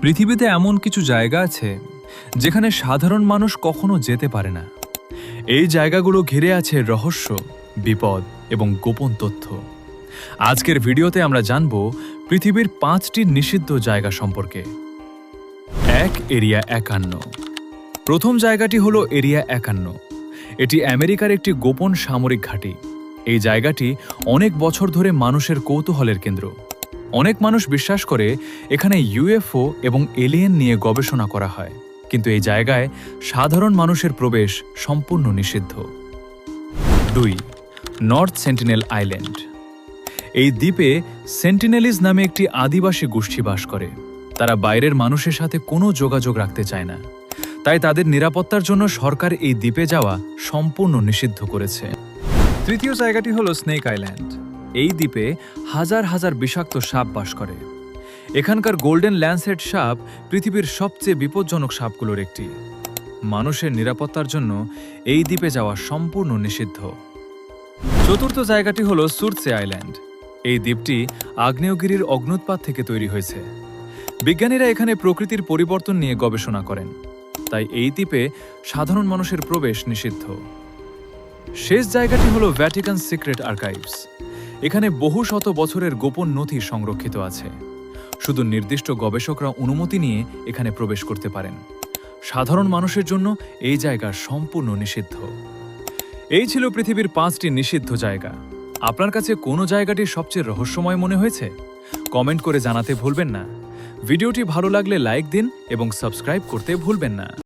পৃথিবীতে এমন কিছু জায়গা আছে যেখানে সাধারণ মানুষ কখনো যেতে পারে না। এই জায়গাগুলো ঘিরে আছে রহস্য, বিপদ এবং গোপন তথ্য। আজকের ভিডিওতে আমরা জানব পৃথিবীর 5টি নিষিদ্ধ জায়গা সম্পর্কে। এরিয়া 51। প্রথম জায়গাটি হলো এরিয়া 51। এটি আমেরিকার একটি গোপন সামরিক ঘাঁটি। এই জায়গাটি অনেক বছর ধরে মানুষের কৌতূহলের কেন্দ্র। অনেক মানুষ বিশ্বাস করে এখানে ইউএফও এবং এলিয়েন নিয়ে গবেষণা করা হয়, কিন্তু এই জায়গায় সাধারণ মানুষের প্রবেশ সম্পূর্ণ নিষিদ্ধ। 2. North sentinel island. এই দ্বীপে সেন্টিনেলিজ নামে একটি আদিবাসী গোষ্ঠী বাস করে। তারা বাইরের মানুষের সাথে কোনো যোগাযোগ রাখতে চায় না, তাই তাদের নিরাপত্তার জন্য সরকার এই দ্বীপে যাওয়া সম্পূর্ণ নিষিদ্ধ করেছে। তৃতীয় জায়গাটি হলো স্নেক আইল্যান্ড। এই দ্বীপে হাজার হাজার বিষাক্ত সাপ বাস করে। এখানকার গোল্ডেন ল্যান্সহেড সাপ পৃথিবীর সবচেয়ে বিপজ্জনক সাপগুলোর একটি। মানুষের নিরাপত্তার জন্য এই দ্বীপে যাওয়া সম্পূর্ণ নিষিদ্ধ। চতুর্থ জায়গাটি হলো সুরসে আইল্যান্ড। এই দ্বীপটি আগ্নেয়গিরির অগ্ন্যুৎপাত থেকে তৈরি হয়েছে। বিজ্ঞানীরা এখানে প্রকৃতির পরিবর্তন নিয়ে গবেষণা করেন, তাই এই দ্বীপে সাধারণ মানুষের প্রবেশ নিষিদ্ধ। শেষ জায়গাটি হলো ভ্যাটিকান সিক্রেট আর্কাইভস। এখানে বহু শত বছরের গোপন নথি সংরক্ষিত আছে। শুধু নির্দিষ্ট গবেষকরা অনুমতি নিয়ে এখানে প্রবেশ করতে পারেন। সাধারণ মানুষের জন্য এই জায়গা সম্পূর্ণ নিষিদ্ধ। এই ছিল পৃথিবীর 5টি নিষিদ্ধ জায়গা। আপনার কাছে কোন জায়গাটি সবচেয়ে রহস্যময় মনে হয়েছে? কমেন্ট করে জানাতে ভুলবেন না। ভিডিওটি ভালো লাগলে লাইক দিন এবং সাবস্ক্রাইব করতে ভুলবেন না।